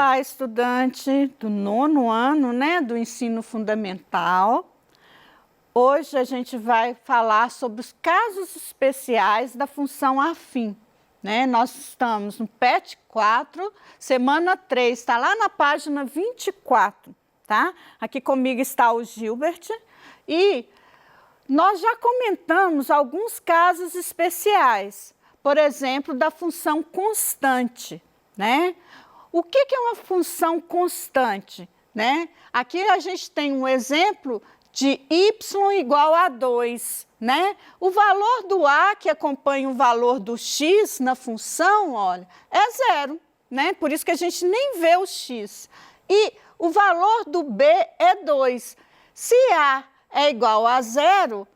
Olá, estudante do 9º ano, né, do ensino fundamental. Hoje a gente vai falar sobre os casos especiais da função afim, né? Nós estamos no PET 4, semana 3, está lá na página 24, tá? Aqui comigo está o Gilbert e nós já comentamos alguns casos especiais, por exemplo, da função constante, né? O que é uma função constante, né? Aqui a gente tem um exemplo de y igual a 2, né? O valor do a, que acompanha o valor do x na função, olha, é 0, né? Por isso que a gente nem vê o x. E o valor do b é 2. Se a é igual a 0,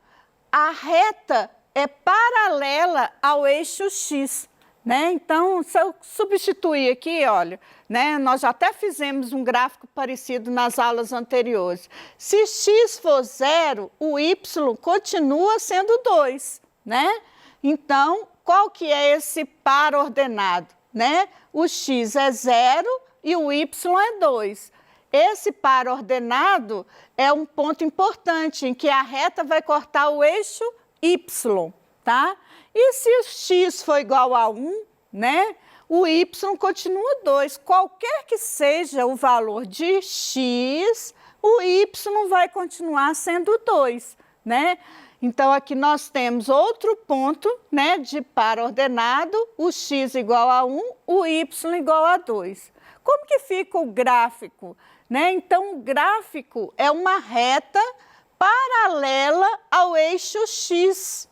a reta é paralela ao eixo x. Né? Então, se eu substituir aqui, olha, né, nós já até fizemos um gráfico parecido nas aulas anteriores. Se x for 0, o y continua sendo 2, né? Então, qual que é esse par ordenado? Né? O x é 0 e o y é 2. Esse par ordenado é um ponto importante em que a reta vai cortar o eixo y, tá? E se o x for igual a 1, né, o y continua 2. Qualquer que seja o valor de x, o y vai continuar sendo 2, né? Então, aqui nós temos outro ponto, né, de par ordenado, o x igual a 1, o y igual a 2. Como que fica o gráfico? Né? Então, o gráfico é uma reta paralela ao eixo x.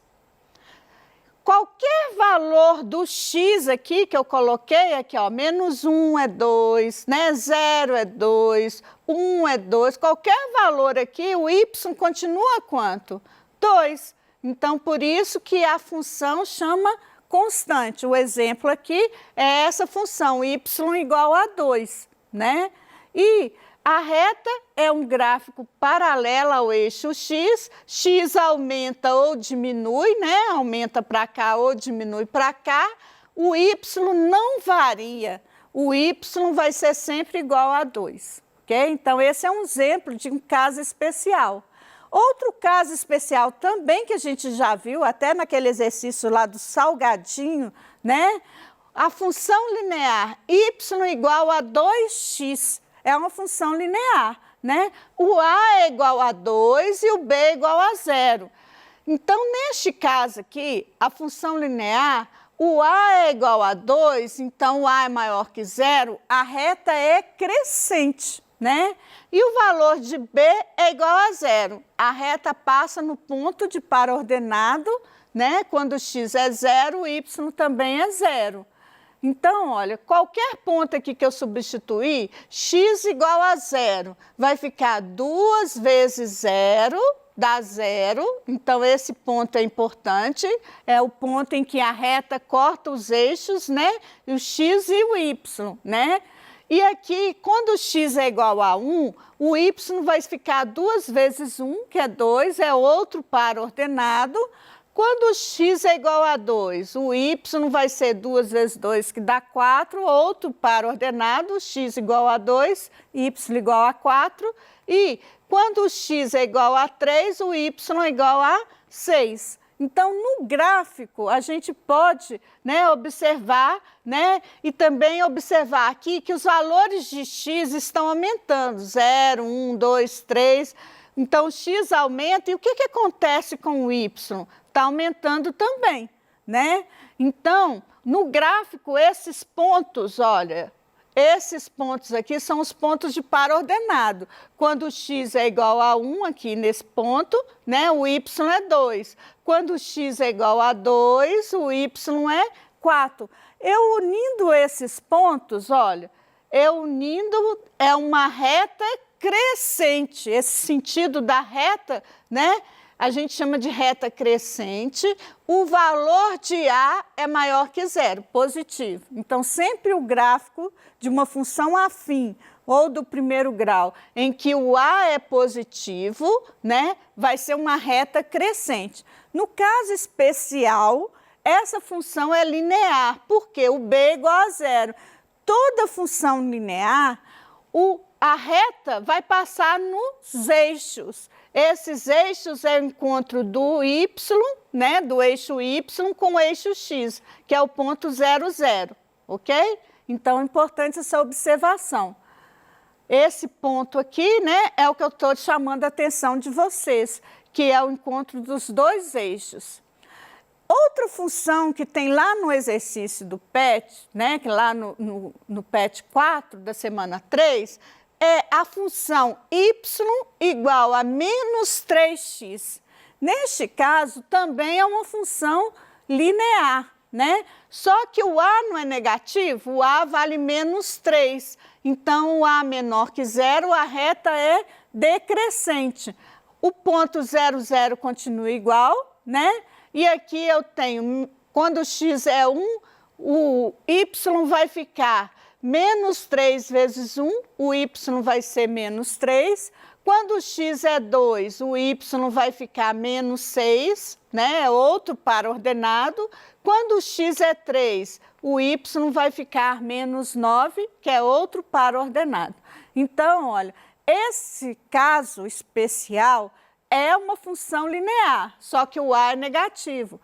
Qualquer valor do x aqui, que eu coloquei aqui, ó, menos 1 é 2, né? 0 é 2, 1 é 2, qualquer valor aqui, o y continua quanto? 2. Então, por isso que a função chama constante. O exemplo aqui é essa função, y igual a 2, né? E a reta é um gráfico paralelo ao eixo x, x aumenta ou diminui, né? Aumenta para cá ou diminui para cá, o y não varia, o y vai ser sempre igual a 2, ok? Então, esse é um exemplo de um caso especial. Outro caso especial também que a gente já viu, até naquele exercício lá do salgadinho, né? A função linear y igual a 2x. É uma função linear, né? O a é igual a 2 e o b é igual a 0. Então, neste caso aqui, a função linear, o a é igual a 2, então o a é maior que 0, a reta é crescente, né? E o valor de b é igual a 0. A reta passa no ponto de par ordenado, né? Quando x é 0, o y também é 0. Então, olha, qualquer ponto aqui que eu substituir, x igual a 0, vai ficar 2 vezes 0, dá 0. Então, esse ponto é importante, é o ponto em que a reta corta os eixos, né? O x e o y, né? E aqui, quando o x é igual a 1, o y vai ficar 2 vezes 1, que é 2, é outro par ordenado. Quando o x é igual a 2, o y vai ser 2 vezes 2, que dá 4, outro par ordenado, x igual a 2, y igual a 4. E quando o x é igual a 3, o y é igual a 6. Então, no gráfico, a gente pode, né, observar, né, e também observar aqui que os valores de x estão aumentando, 0, 1, 2, 3. Então, o x aumenta e o que acontece com o y? Está aumentando também, né? Então, no gráfico, esses pontos, olha, esses pontos aqui são os pontos de par ordenado. Quando o x é igual a 1, aqui nesse ponto, né, o y é 2. Quando o x é igual a 2, o y é 4. Eu unindo esses pontos, olha, é uma reta crescente. Esse sentido da reta, né? A gente chama de reta crescente, o valor de a é maior que 0, positivo. Então, sempre o gráfico de uma função afim ou do primeiro grau, em que o a é positivo, né, vai ser uma reta crescente. No caso especial, essa função é linear, porque o b é igual a 0. toda função linear, a reta vai passar nos eixos. Esses eixos é o encontro do y, né, do eixo y com o eixo x, que é o ponto 0, 0, ok? Então, é importante essa observação. Esse ponto aqui, né, é o que eu estou chamando a atenção de vocês, que é o encontro dos dois eixos. Outra função que tem lá no exercício do PET, né, que lá no PET 4 da semana 3, é a função y igual a menos 3x. Neste caso, também é uma função linear, né? Só que o a não é negativo, o a vale menos 3. Então, o a menor que 0, a reta é decrescente. O ponto 0, 0 continua igual, né? E aqui eu tenho, quando x é 1, o y vai ficar menos 3 vezes 1, o y vai ser menos 3. Quando o x é 2, o y vai ficar menos 6, né? É outro par ordenado. Quando o x é 3, o y vai ficar menos 9, que é outro par ordenado. Então, olha, esse caso especial é uma função linear, só que o a é negativo.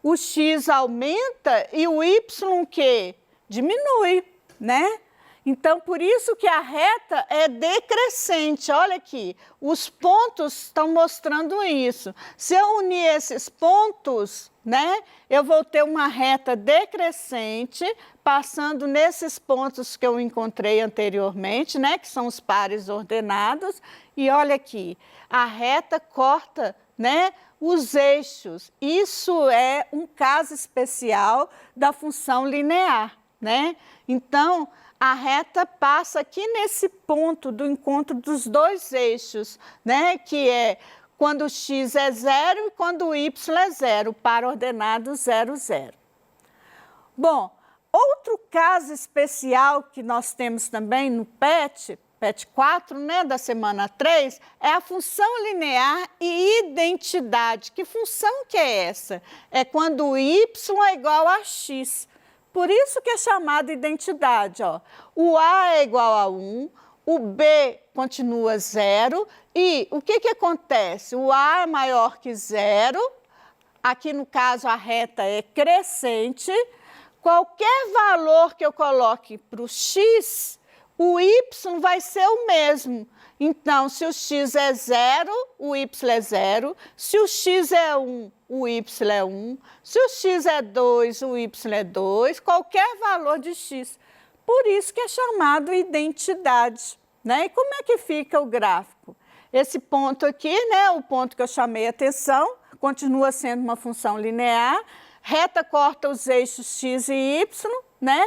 O x aumenta e o y que diminui, né? Então, por isso que a reta é decrescente. Olha aqui, os pontos estão mostrando isso. Se eu unir esses pontos, né, eu vou ter uma reta decrescente, passando nesses pontos que eu encontrei anteriormente, né, que são os pares ordenados. E olha aqui, a reta corta, né, os eixos. Isso é um caso especial da função linear, né? Então, a reta passa aqui nesse ponto do encontro dos dois eixos, né? Que é quando o x é 0 e quando o y é 0, o par ordenado 0, 0. Bom, outro caso especial que nós temos também no PET 4, né, da semana 3, é a função linear e identidade. Que função que é essa? É quando o y é igual a x. Por isso que é chamada identidade, ó. O a é igual a 1, o b continua 0, e o que acontece? O a é maior que 0, aqui no caso a reta é crescente, qualquer valor que eu coloque para o x, o y vai ser o mesmo. Então, se o x é 0, o y é 0. Se o x é 1, o y é 1. Se o x é 2, o y é 2. Qualquer valor de x. Por isso que é chamado identidade, né? E como é que fica o gráfico? Esse ponto aqui, né, o ponto que eu chamei a atenção, continua sendo uma função linear. Reta corta os eixos x e y, né?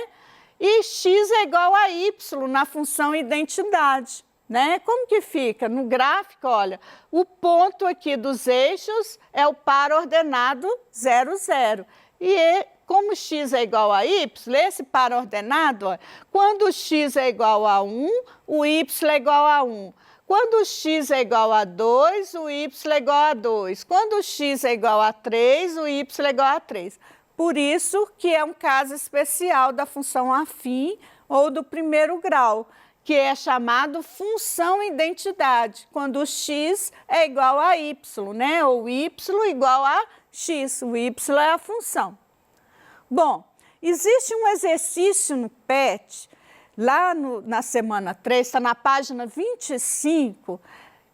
E x é igual a y na função identidade, né? Como que fica? No gráfico, olha, o ponto aqui dos eixos é o par ordenado 0, 0. E como x é igual a y, esse par ordenado, ó, quando x é igual a 1, o y é igual a 1. Quando x é igual a 2, o y é igual a 2. Quando x é igual a 3, o y é igual a 3. Por isso que é um caso especial da função afim ou do primeiro grau, que é chamado função identidade, quando o x é igual a y, né? Ou y igual a x, o y é a função. Bom, existe um exercício no PET, lá na semana 3, está na página 25,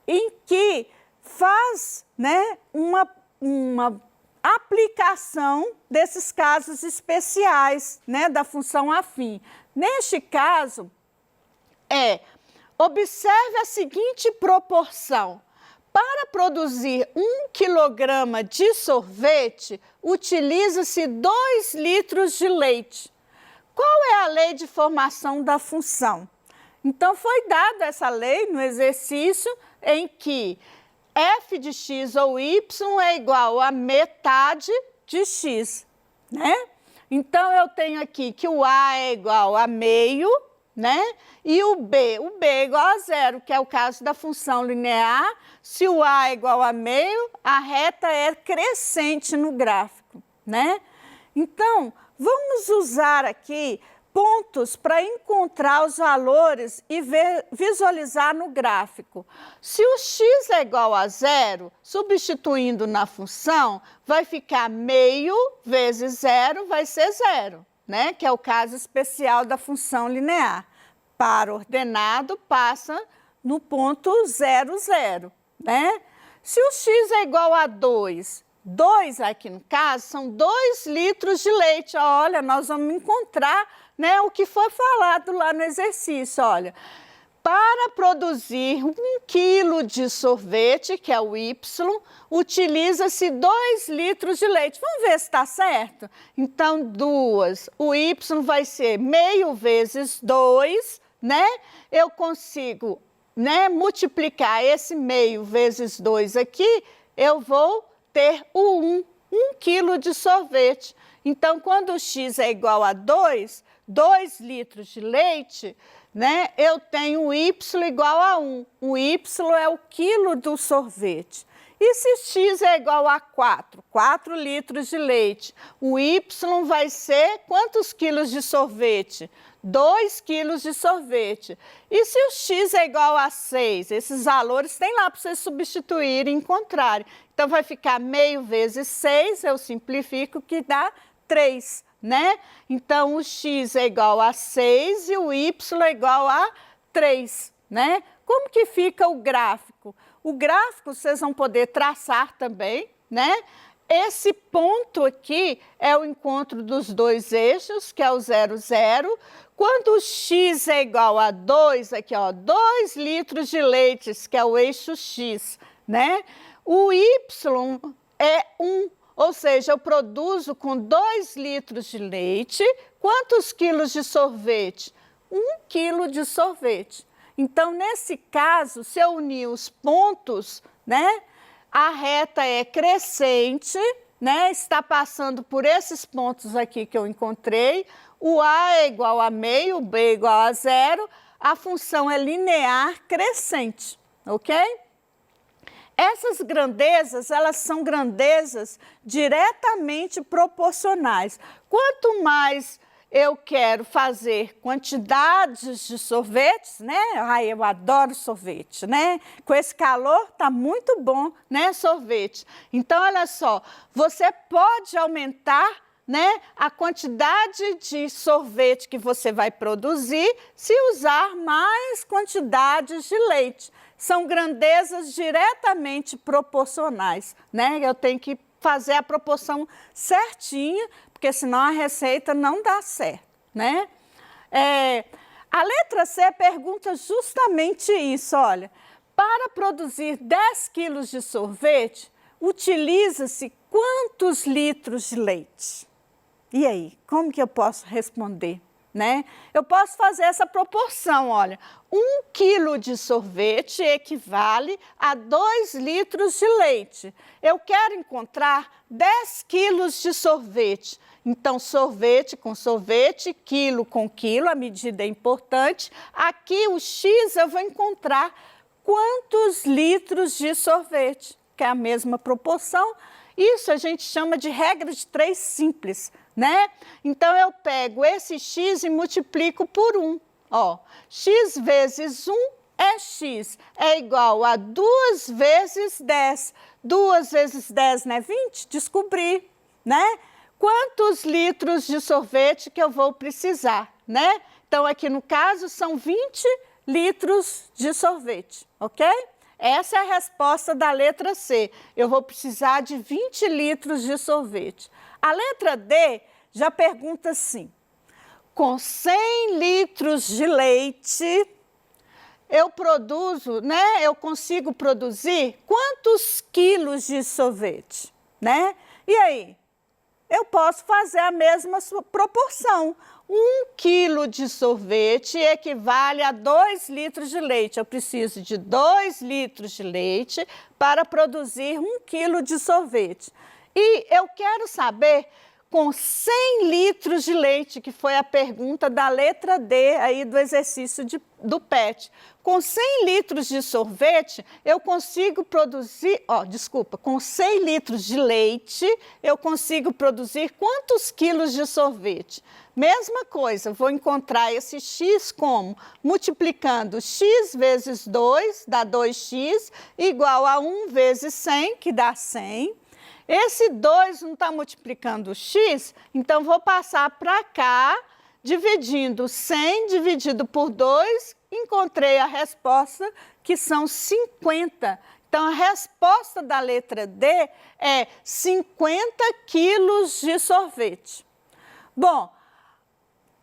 em que faz, né, uma aplicação desses casos especiais, né, da função afim. Neste caso, observe a seguinte proporção. Para produzir 1 quilograma de sorvete, utiliza-se 2 litros de leite. Qual é a lei de formação da função? Então, foi dada essa lei no exercício em que f de x ou y é igual a metade de x, né? Então, eu tenho aqui que o a é igual a meio, né? E o b é igual a 0, que é o caso da função linear. Se o a é igual a meio, a reta é crescente no gráfico, né? Então, vamos usar aqui pontos para encontrar os valores e visualizar no gráfico. Se o x é igual a zero, substituindo na função, vai ficar meio vezes zero, vai ser zero, né? Que é o caso especial da função linear. Para ordenado, passa no ponto 0, 0, né? Se o x é igual a 2, 2 aqui no caso são 2 litros de leite. Olha, nós vamos encontrar, né, o que foi falado lá no exercício. Olha, para produzir 1 quilo de sorvete, que é o y, utiliza-se 2 litros de leite. Vamos ver se está certo? Então, 2, o y vai ser meio vezes 2, né? Eu consigo, né, multiplicar esse meio vezes 2 aqui, eu vou ter o 1 quilo de sorvete. Então, quando o x é igual a 2, 2 litros de leite, né, eu tenho o y igual a 1. O y é o quilo do sorvete. E se x é igual a 4, 4 litros de leite, o y vai ser quantos quilos de sorvete? 2 quilos de sorvete. E se o x é igual a 6? Esses valores tem lá para vocês substituírem e encontrarem. Então, vai ficar meio vezes 6, eu simplifico, que dá 3, né? Então, o x é igual a 6 e o y é igual a 3, né? Como que fica o gráfico? O gráfico vocês vão poder traçar também, né? Esse ponto aqui é o encontro dos dois eixos, que é o 0, 0. Quando o x é igual a 2, aqui ó, 2 litros de leite, que é o eixo x, né? O y é 1, ou seja, eu produzo com 2 litros de leite, quantos quilos de sorvete? 1 quilo de sorvete. Então, nesse caso, se eu unir os pontos, né? A reta é crescente, né? Está passando por esses pontos aqui que eu encontrei. O A é igual a meio, o B é igual a 0. A função é linear crescente, ok? Essas grandezas, elas são grandezas diretamente proporcionais. Quanto mais eu quero fazer quantidades de sorvetes, né? Ai, eu adoro sorvete, né? Com esse calor tá muito bom, né, sorvete. Então, olha só, você pode aumentar, né, a quantidade de sorvete que você vai produzir se usar mais quantidades de leite. São grandezas diretamente proporcionais, né? Eu tenho que fazer a proporção certinha, porque senão a receita não dá certo, né? A letra C pergunta justamente isso, olha. Para produzir 10 quilos de sorvete, utiliza-se quantos litros de leite? E aí, como que eu posso responder, né? Eu posso fazer essa proporção, olha. 1 quilo de sorvete equivale a 2 litros de leite. Eu quero encontrar 10 quilos de sorvete. Então, sorvete com sorvete, quilo com quilo, a medida é importante. Aqui, o X, eu vou encontrar quantos litros de sorvete, que é a mesma proporção. Isso a gente chama de regra de 3 simples, né? Então, eu pego esse X e multiplico por 1. Ó, X vezes 1 é X, é igual a 2 vezes 10. 2 vezes 10 não é 20? Descobri, né? Quantos litros de sorvete que eu vou precisar, né? Então, aqui no caso, são 20 litros de sorvete, ok? Essa é a resposta da letra C. Eu vou precisar de 20 litros de sorvete. A letra D já pergunta assim: com 100 litros de leite, eu produzo, né? Eu consigo produzir quantos quilos de sorvete, né? E aí? Eu posso fazer a mesma proporção. 1 quilo de sorvete equivale a 2 litros de leite. Eu preciso de 2 litros de leite para produzir 1 quilo de sorvete. E eu quero saber com 100 litros de leite, que foi a pergunta da letra D aí do exercício do PET. Com 100 litros de sorvete, eu consigo produzir, com 100 litros de leite, eu consigo produzir quantos quilos de sorvete? Mesma coisa, vou encontrar esse x como? Multiplicando x vezes 2, dá 2x, igual a 1 vezes 100, que dá 100. Esse 2 não está multiplicando o x, então vou passar para cá, dividindo 100 dividido por 2, encontrei a resposta, que são 50. Então, a resposta da letra D é 50 quilos de sorvete. Bom,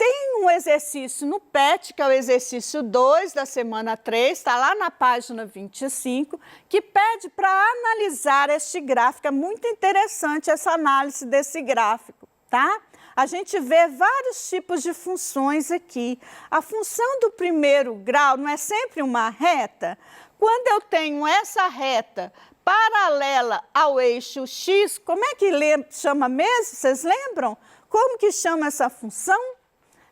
tem um exercício no PET, que é o exercício 2 da semana 3, está lá na página 25, que pede para analisar este gráfico. É muito interessante essa análise desse gráfico, tá? A gente vê vários tipos de funções aqui. A função do primeiro grau não é sempre uma reta? Quando eu tenho essa reta paralela ao eixo x, como é que chama mesmo? Vocês lembram? Como que chama essa função?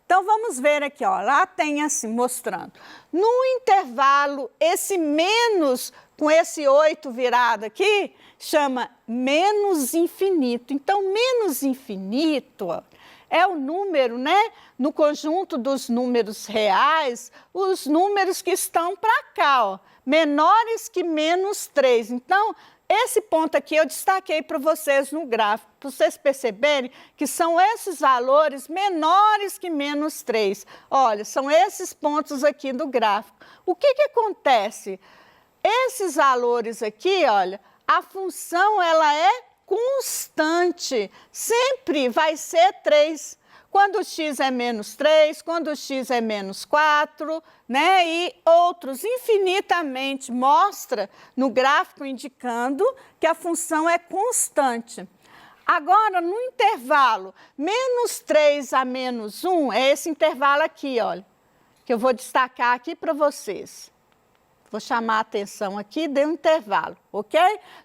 Então, vamos ver aqui, ó, lá tem assim, mostrando. No intervalo, esse menos com esse 8 virado aqui, chama menos infinito. Então, menos infinito ó, é o número, né? No conjunto dos números reais, os números que estão para cá, ó, menores que menos 3. Então, esse ponto aqui eu destaquei para vocês no gráfico, para vocês perceberem que são esses valores menores que menos 3. Olha, são esses pontos aqui do gráfico. O que acontece? Esses valores aqui, olha, a função ela é constante, sempre vai ser 3. Quando x é menos 3, quando x é menos 4, né? E outros infinitamente mostra no gráfico indicando que a função é constante. Agora, no intervalo menos 3 a menos 1, é esse intervalo aqui, olha, que eu vou destacar aqui para vocês. Vou chamar a atenção aqui, deu um intervalo, ok?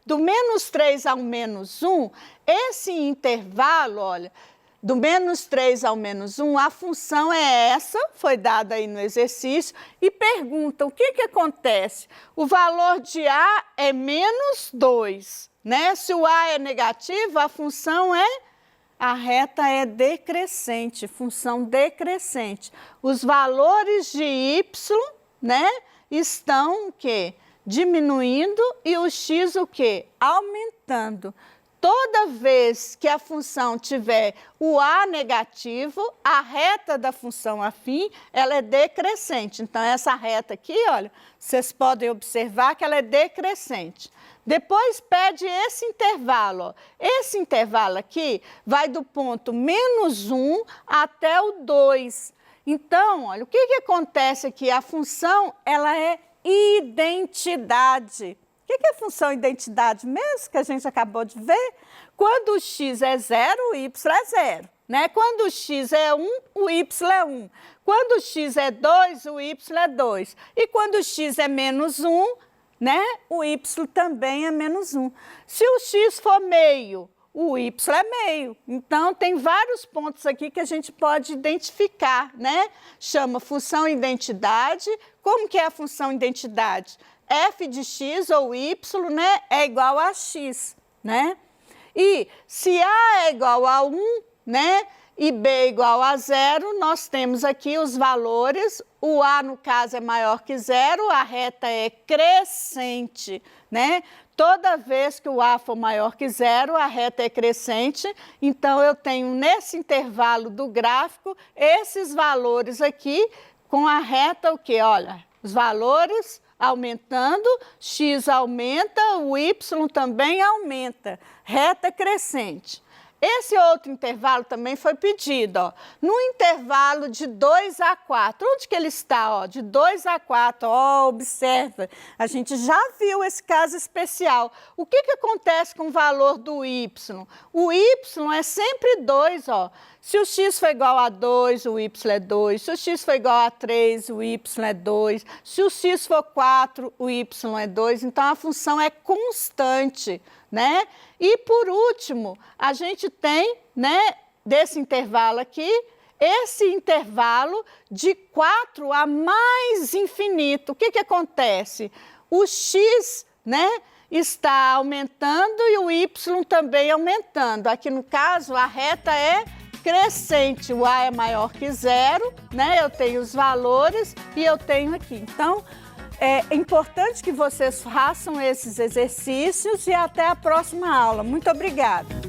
Do menos 3 ao menos 1, esse intervalo, olha, do menos 3 ao menos 1, a função é essa, foi dada aí no exercício, e pergunta o que acontece? O valor de A é menos 2, né? Se o A é negativo, a função a reta é decrescente, função decrescente. Os valores de Y, né, estão o quê? Diminuindo e o X o quê? Aumentando. Toda vez que a função tiver o A negativo, a reta da função afim, ela é decrescente. Então, essa reta aqui, olha, vocês podem observar que ela é decrescente. Depois, pede esse intervalo. Ó. Esse intervalo aqui vai do ponto menos 1 até o 2. Então, olha, o que acontece aqui? A função, ela é identidade. O que é a função identidade mesmo, que a gente acabou de ver? Quando o x é 0, o y é 0. Né? Quando o x é 1, o y é 1. Quando o x é 2, o y é 2. E quando o x é menos 1, né? O y também é menos 1. Se o x for meio, o y é meio. Então, tem vários pontos aqui que a gente pode identificar, né? Chama função identidade. Como que é a função identidade? F de x ou y, né, é igual a x, né? E se A é igual a 1, né, e B é igual a 0, nós temos aqui os valores. O A, no caso, é maior que 0, a reta é crescente, né? Toda vez que o A for maior que 0, a reta é crescente. Então, eu tenho nesse intervalo do gráfico esses valores aqui com a reta o quê? Olha, os valores aumentando, x aumenta, o y também aumenta, reta crescente. Esse outro intervalo também foi pedido, ó, no intervalo de 2 a 4. Onde que ele está? Ó, de 2 a 4, ó, observa, a gente já viu esse caso especial. O que acontece com o valor do y? O y é sempre 2, ó. Se o x for igual a 2, o y é 2. Se o x for igual a 3, o y é 2. Se o x for 4, o y é 2. Então, a função é constante, né? E, por último, a gente tem, né, desse intervalo aqui, esse intervalo de 4 a mais infinito. O que que acontece? O x, né, está aumentando e o y também aumentando. Aqui no caso, a reta é crescente, o a é maior que 0, né? Eu tenho os valores e eu tenho aqui. Então, é importante que vocês façam esses exercícios e até a próxima aula. Muito obrigada!